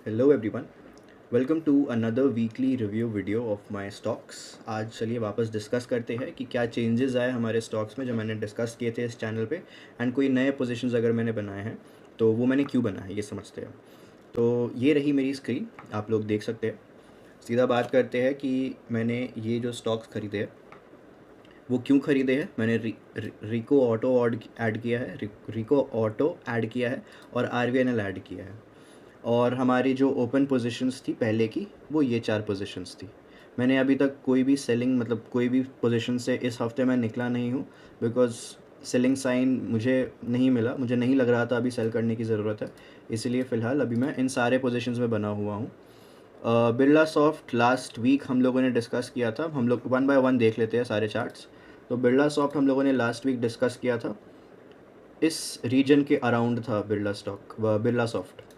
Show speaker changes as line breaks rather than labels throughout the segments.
Hello everyone, welcome to another weekly review video of my stocks. आज चलिए वापस discuss करते हैं कि क्या चेंजेस आए हमारे स्टॉक्स में जो मैंने डिस्कस किए थे इस चैनल पे, एंड कोई नए पोजीशंस अगर मैंने बनाए हैं तो वो मैंने क्यों बनाए ये समझते हैं। तो ये रही मेरी स्क्रीन, आप लोग देख सकते हैं। सीधा बात करते हैं कि मैंने ये जो स्टॉक्स खरीदे हैं वो क्यों खरीदे हैं। मैंने रिको ऑटो ऐड किया है, रिको ऑटो ऐड किया है और आरवीएनएल ऐड किया है। और हमारी जो ओपन पोजीशंस थी पहले की, वो ये 4 पोजीशंस थी। मैंने अभी तक कोई भी सेलिंग मतलब कोई भी पोजीशन से इस हफ्ते मैं निकला नहीं हूँ, बिकॉज़ सेलिंग साइन मुझे नहीं मिला, मुझे नहीं लग रहा था अभी सेल करने की ज़रूरत है। इसलिए फ़िलहाल अभी मैं इन सारे पोजीशंस में बना हुआ हूँ। बिरला सॉफ्ट लास्ट वीक हम लोगों ने डिस्कस किया था, हम लोग वन बाय वन देख लेते हैं सारे चार्ट्स। तो बिरला सॉफ्ट हम लोगों ने लास्ट वीक डिस्कस किया था, इस रीजन के अराउंड था बिरला सॉफ्ट।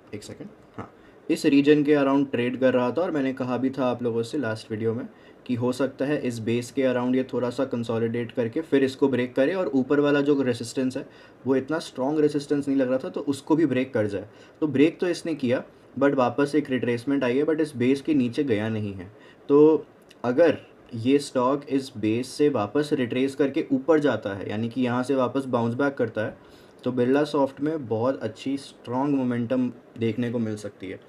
एक सेकेंड, हाँ, इस रीजन के अराउंड ट्रेड कर रहा था और मैंने कहा भी था आप लोगों से लास्ट वीडियो में कि हो सकता है इस बेस के अराउंड ये थोड़ा सा कंसोलिडेट करके फिर इसको ब्रेक करे और ऊपर वाला जो रेसिस्टेंस है वो इतना स्ट्रॉन्ग रेसिस्टेंस नहीं लग रहा था तो उसको भी ब्रेक कर जाए। तो ब्रेक तो इसने किया, बट वापस एक रिट्रेसमेंट आई है, बट इस बेस के नीचे गया नहीं है। तो अगर ये स्टॉक इस बेस से वापस रिट्रेस करके ऊपर जाता है, यानी कि यहाँ से वापस बाउंस बैक करता है, तो बिरला सॉफ्ट में बहुत अच्छी स्ट्रॉन्ग मोमेंटम देखने को मिल सकती है।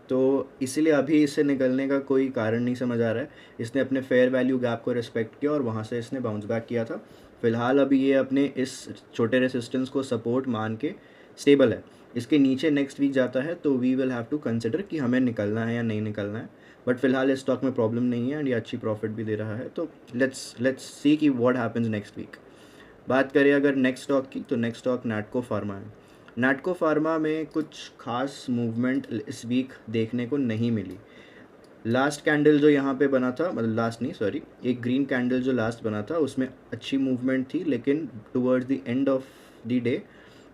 तो इसीलिए अभी इससे निकलने का कोई कारण नहीं समझ आ रहा है। इसने अपने फेयर वैल्यू गैप को रिस्पेक्ट किया और वहाँ से इसने बाउंस बैक किया था। फ़िलहाल अभी ये अपने इस छोटे रेसिस्टेंस को सपोर्ट मान के स्टेबल है। इसके नीचे नेक्स्ट वीक जाता है तो we will have to consider कि हमें निकलना है या नहीं निकलना है। बट फ़िलहाल इस स्टॉक में प्रॉब्लम नहीं है एंड ये अच्छी प्रॉफिट भी दे रहा है। तो लेट्स सी कि व्हाट हैपेंस नेक्स्ट वीक। बात करें अगर नेक्स्ट स्टॉक की, तो नेक्स्ट स्टॉक नैटको फार्मा है। नैटको फार्मा में कुछ खास मूवमेंट इस वीक देखने को नहीं मिली। लास्ट कैंडल जो यहाँ पे बना था, मतलब लास्ट नहीं सॉरी, एक ग्रीन कैंडल जो लास्ट बना था उसमें अच्छी मूवमेंट थी, लेकिन towards the end of the day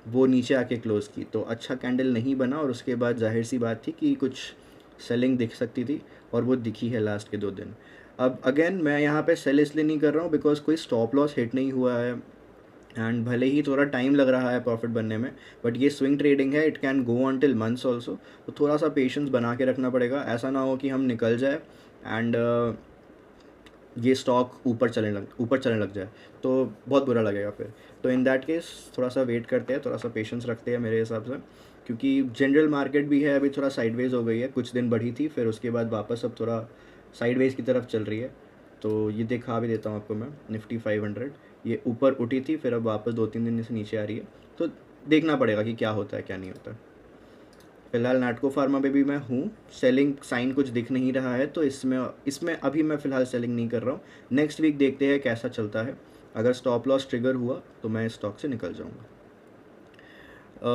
वो नीचे आके क्लोज़ की, तो अच्छा कैंडल नहीं बना। और उसके बाद जाहिर सी बात थी कि कुछ सेलिंग दिख सकती थी और वो दिखी है लास्ट के 2 दिन। अब अगेन मैं यहाँ पे सेल इसलिए नहीं कर रहा हूँ बिकॉज कोई स्टॉप लॉस हिट नहीं हुआ है, एंड भले ही थोड़ा टाइम लग रहा है प्रॉफिट बनने में, बट ये स्विंग ट्रेडिंग है, it can go on till months also. तो थोड़ा सा पेशेंस बना के रखना पड़ेगा, ऐसा ना हो कि हम निकल जाए एंड ये स्टॉक ऊपर चलने लग जाए तो बहुत बुरा लगेगा फिर। तो इन दैट केस थोड़ा सा वेट करते हैं, थोड़ा सा पेशेंस रखते हैं मेरे हिसाब से, क्योंकि जनरल मार्केट भी है अभी थोड़ा साइडवेज हो गई है। कुछ दिन बढ़ी थी, फिर उसके बाद वापस अब थोड़ा साइडवेज की तरफ चल रही है। तो ये दिखा भी देता हूँ आपको मैं, निफ्टी 500 ये ऊपर उठी थी, फिर अब वापस 2-3 दिन से नीचे आ रही है। तो देखना पड़ेगा कि क्या होता है क्या नहीं होता। फ़िलहाल नाटको फार्मा पे भी मैं हूँ, सेलिंग साइन कुछ दिख नहीं रहा है, तो इसमें अभी मैं फ़िलहाल सेलिंग नहीं कर रहा हूँ। नेक्स्ट वीक देखते हैं कैसा चलता है। अगर स्टॉप लॉस ट्रिगर हुआ तो मैं स्टॉक से निकल जाऊँगा।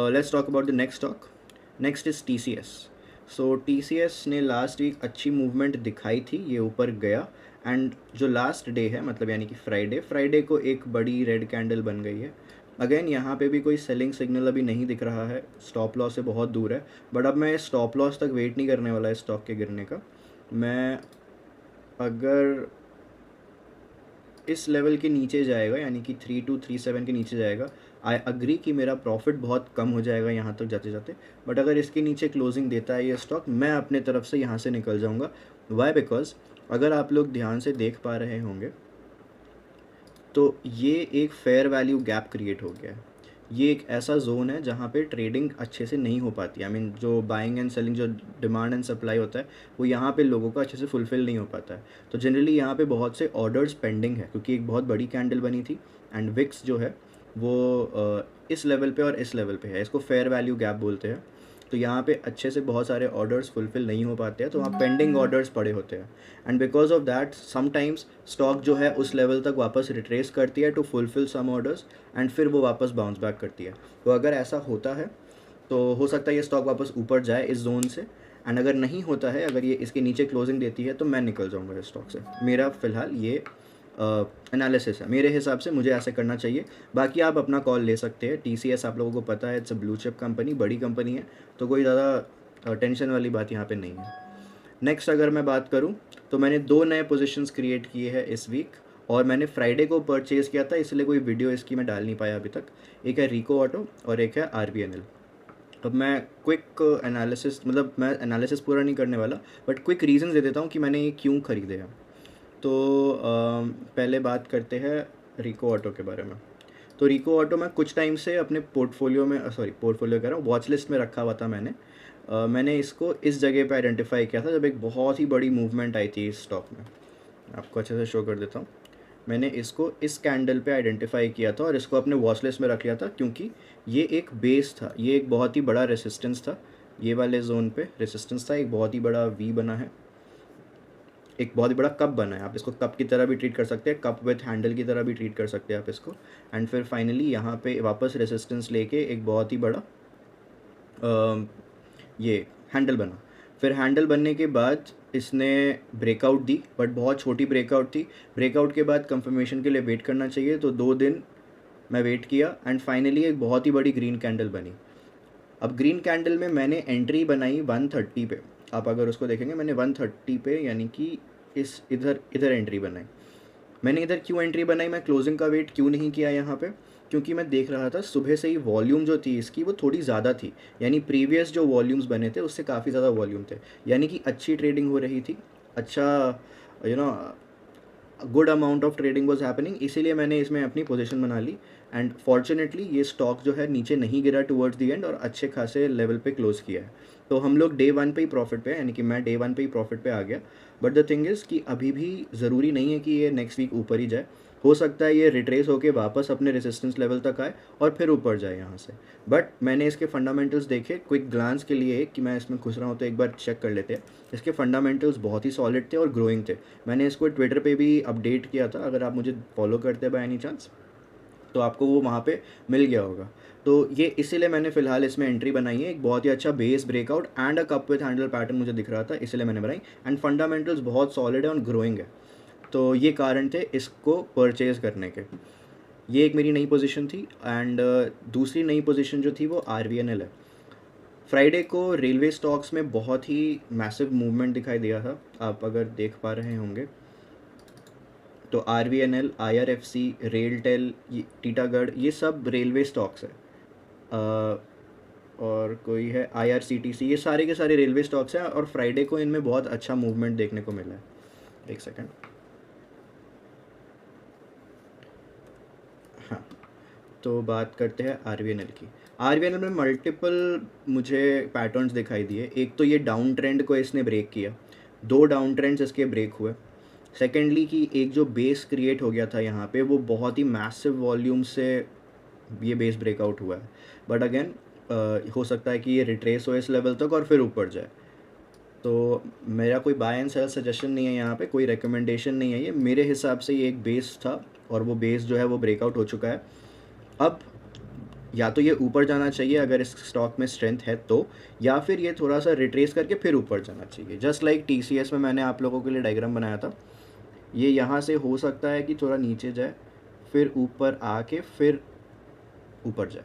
Let's talk about the next stock. Next is TCS। So TCS ने लास्ट वीक अच्छी मूवमेंट दिखाई थी, ये ऊपर गया, एंड जो लास्ट डे है मतलब यानी कि फ्राइडे को एक बड़ी रेड कैंडल बन गई है। अगेन यहाँ पे भी कोई सेलिंग सिग्नल अभी नहीं दिख रहा है, स्टॉप लॉस से बहुत दूर है, बट अब मैं स्टॉप लॉस तक वेट नहीं करने वाला है स्टॉक के गिरने का। मैं अगर इस लेवल के नीचे जाएगा, यानी कि 3237 के नीचे जाएगा, आई अग्री कि मेरा प्रॉफिट बहुत कम हो जाएगा यहाँ तक जाते जाते, बट अगर इसके नीचे क्लोजिंग देता है ये स्टॉक, मैं अपने तरफ से यहाँ से निकल जाऊँगा। वाई? बिकॉज अगर आप लोग ध्यान से देख पा रहे होंगे तो ये एक फेयर वैल्यू गैप क्रिएट हो गया है। ये एक ऐसा जोन है जहाँ पे ट्रेडिंग अच्छे से नहीं हो पाती, आई मीन जो बाइंग एंड सेलिंग, जो डिमांड एंड सप्लाई होता है वो यहाँ पे लोगों को अच्छे से फुलफ़िल नहीं हो पाता है। तो जनरली यहाँ पे बहुत से ऑर्डर्स पेंडिंग है, क्योंकि एक बहुत बड़ी कैंडल बनी थी, एंड विक्स जो है वो इस लेवल पे और इस लेवल पे है, इसको फेयर वैल्यू गैप बोलते हैं। तो यहाँ पे अच्छे से बहुत सारे ऑर्डर्स फुलफ़िल नहीं हो पाते हैं, तो वहाँ पेंडिंग ऑर्डर्स पड़े होते हैं, and because of that sometimes stock जो है उस लेवल तक वापस रिट्रेस करती है to fulfil some orders, and फिर वो वापस बाउंस बैक करती है। तो अगर ऐसा होता है तो हो सकता है ये स्टॉक वापस ऊपर जाए इस जोन से, एंड अगर नहीं होता है, अगर ये इसके नीचे क्लोजिंग देती है, तो मैं निकल जाऊँगा इस स्टॉक से। मेरा फ़िलहाल ये एनालिसिस है, मेरे हिसाब से मुझे ऐसे करना चाहिए। बाकी आप अपना कॉल ले सकते हैं। TCS आप लोगों को पता है, it's a blue chip company, बड़ी कंपनी है, तो कोई ज़्यादा टेंशन वाली बात यहाँ पे नहीं है। नेक्स्ट अगर मैं बात करूँ तो मैंने 2 नए पोजीशंस क्रिएट किए हैं इस वीक, और मैंने फ्राइडे को परचेज़ किया था, इसलिए कोई वीडियो इसकी मैं डाल नहीं पाया अभी तक। एक है रिको ऑटो और एक है RVNL। अब मैं क्विक एनालिसिस, मतलब मैं एनालिसिस पूरा नहीं करने वाला, बट क्विक रीज़न दे देता हूँ कि मैंने ये क्यों ख़रीदे हैं। तो पहले बात करते हैं रिको ऑटो के बारे में। तो रिको ऑटो मैं कुछ टाइम से अपने पोर्टफोलियो में, पोर्टफोलियो कह रहा हूँ, वॉच लिस्ट में रखा हुआ था मैंने। मैंने इसको इस जगह पे आइडेंटिफाई किया था जब एक बहुत ही बड़ी मूवमेंट आई थी इस स्टॉक में। आपको अच्छे से शो कर देता हूँ। मैंने इसको इस कैंडल पे आइडेंटिफाई किया था और इसको अपने वॉच लिस्ट में रख लिया था, क्योंकि ये एक बेस था, ये एक बहुत ही बड़ा रेसिस्टेंस था। ये वाले जोन पे रेसिस्टेंस था, एक बहुत ही बड़ा वी बना है, एक बहुत ही बड़ा कप बना है। आप इसको कप की तरह भी ट्रीट कर सकते हैं, कप विथ हैंडल की तरह भी ट्रीट कर सकते हैं आप इसको। एंड फिर फाइनली यहाँ पे वापस रेसिस्टेंस लेके एक बहुत ही बड़ा ये हैंडल बना। फिर हैंडल बनने के बाद इसने ब्रेकआउट दी, बट बहुत छोटी ब्रेकआउट थी। ब्रेकआउट के बाद कंफर्मेशन के लिए वेट करना चाहिए, तो 2 दिन मैं वेट किया एंड फाइनली एक बहुत ही बड़ी ग्रीन कैंडल बनी। अब ग्रीन कैंडल में मैंने एंट्री बनाई 130 पे। आप अगर उसको देखेंगे, मैंने 130 पे यानी कि इस इधर एंट्री बनाई। मैंने इधर क्यों एंट्री बनाई, मैं क्लोजिंग का वेट क्यों नहीं किया यहाँ पे, क्योंकि मैं देख रहा था सुबह से ही वॉल्यूम जो थी इसकी वो थोड़ी ज़्यादा थी। यानी प्रीवियस जो वॉल्यूम्स बने थे उससे काफ़ी ज़्यादा वॉल्यूम थे, यानी कि अच्छी ट्रेडिंग हो रही थी, अच्छा you know good amount of trading was happening. इसीलिए मैंने इसमें अपनी पोजीशन बना ली एंड फॉर्चुनेटली ये स्टॉक जो है नीचे नहीं गिरा टुवर्ड्स दी एंड और अच्छे खासे लेवल पे क्लोज किया है। तो हम लोग डे 1 पे ही प्रॉफिट पे, यानी कि मैं डे 1 पे ही प्रॉफिट पे आ गया। बट द थिंग इज़ कि अभी भी ज़रूरी नहीं है कि ये नेक्स्ट वीक ऊपर ही जाए। हो सकता है ये रिट्रेस होके वापस अपने रेजिस्टेंस लेवल तक आए और फिर ऊपर जाए यहाँ से। बट मैंने इसके फंडामेंटल्स देखे क्विक ग्लांस के लिए कि मैं इसमें घुस रहा हूँ तो एक बार चेक कर लेते हैं। इसके फंडामेंटल्स बहुत ही सॉलिड थे और ग्रोइंग थे। मैंने इसको ट्विटर पे भी अपडेट किया था, अगर आप मुझे फॉलो करते हैं बाय एनी चांस तो आपको वो वहाँ पे मिल गया होगा। तो ये इसीलिए मैंने फ़िलहाल इसमें एंट्री बनाई है। एक बहुत ही अच्छा base breakout and a cup with handle pattern मुझे दिख रहा था, इसलिए मैंने बनाई। एंड फंडामेंटल्स बहुत सॉलिड है और ग्रोइंग है, तो ये कारण थे इसको परचेज़ करने के। ये एक मेरी नई पोजीशन थी एंड दूसरी नई पोजीशन जो थी वो RVNL है। फ्राइडे को रेलवे स्टॉक्स में बहुत ही मैसिव मूवमेंट दिखाई दिया था, आप अगर देख पा रहे होंगे तो RVNL, IRFC, रेलटेल, टीटागढ़, ये सब रेलवे स्टॉक्स है। और कोई है IRCTC, ये सारे के सारे रेलवे स्टॉक्स हैं और फ्राइडे को इनमें बहुत अच्छा मूवमेंट देखने को मिला है। एक सेकेंड, हाँ, तो बात करते हैं RVNL की। RVNL में मल्टीपल मुझे पैटर्न्स दिखाई दिए। एक तो ये डाउन ट्रेंड को इसने ब्रेक किया, 2 डाउन ट्रेंड्स इसके ब्रेक हुए। सेकेंडली कि एक जो बेस क्रिएट हो गया था यहाँ पे, वो बहुत ही मैसिव वॉल्यूम से ये बेस ब्रेकआउट हुआ है। बट अगेन हो सकता है कि ये रिट्रेस हो इस लेवल तक और फिर ऊपर जाए। तो मेरा कोई बाय एंड सेल सजेशन नहीं है यहाँ पे, कोई रिकमेंडेशन नहीं है ये। मेरे हिसाब से ये एक बेस था और वो बेस जो है वो ब्रेकआउट हो चुका है। अब या तो ये ऊपर जाना चाहिए अगर इस स्टॉक में स्ट्रेंथ है तो, या फिर ये थोड़ा सा रिट्रेस करके फिर ऊपर जाना चाहिए। जस्ट लाइक TCS में मैंने आप लोगों के लिए डायग्राम बनाया था, ये यहाँ से हो सकता है कि थोड़ा नीचे जाए फिर ऊपर आके फिर ऊपर जाए।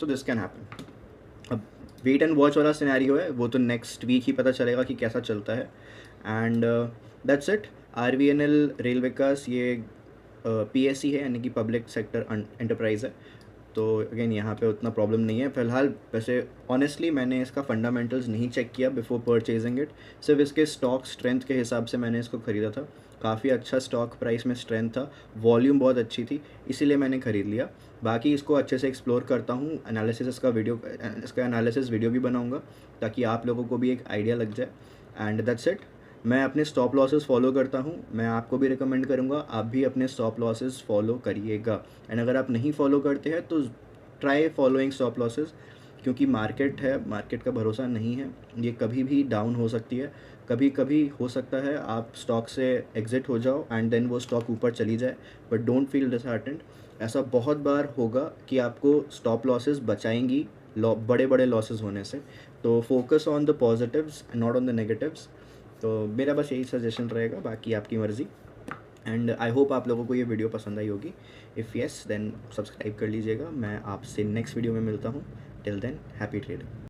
तो दिस कैन हैपन। अब वेट एंड वॉच वाला सिनेरियो है, वो तो नेक्स्ट वीक ही पता चलेगा कि कैसा चलता है। And that's it. RVNL Rail Vikas ये PSE है, यानी कि पब्लिक सेक्टर एंटरप्राइज है। तो अगेन यहाँ पे उतना प्रॉब्लम नहीं है फ़िलहाल। वैसे ऑनेस्टली मैंने इसका फंडामेंटल्स नहीं चेक किया बिफोर परचेजिंग इट, सिर्फ इसके स्टॉक स्ट्रेंथ के हिसाब से मैंने इसको ख़रीदा था। काफ़ी अच्छा स्टॉक प्राइस में स्ट्रेंथ था, वॉल्यूम बहुत अच्छी थी, इसीलिए मैंने ख़रीद लिया। बाकी इसको अच्छे से एक्सप्लोर करता हूँ, एनालिसिस इसका एनालिसिस वीडियो भी बनाऊँगा ताकि आप लोगों को भी एक आइडिया लग जाए। And that's it. मैं अपने स्टॉप लॉसेस फॉलो करता हूँ, मैं आपको भी रिकमेंड करूँगा आप भी अपने स्टॉप लॉसेस फॉलो करिएगा। एंड अगर आप नहीं फॉलो करते हैं तो ट्राई फॉलोइंग स्टॉप लॉसेस, क्योंकि मार्केट है, मार्केट का भरोसा नहीं है, ये कभी भी डाउन हो सकती है। कभी कभी हो सकता है आप स्टॉक से एग्ज़िट हो जाओ एंड देन वो स्टॉक ऊपर चली जाए, बट डोंट फील डिसहार्टेंड। ऐसा बहुत बार होगा कि आपको स्टॉप लॉसेस बचाएंगी बड़े बड़े लॉसेस होने से। तो focus on the positives not on the negatives. तो मेरा बस यही सजेशन रहेगा, बाकी आपकी मर्ज़ी। एंड आई होप आप लोगों को ये वीडियो पसंद आई होगी। इफ़ येस देन सब्सक्राइब कर लीजिएगा। मैं आपसे नेक्स्ट वीडियो में मिलता हूँ। Till than happy trading.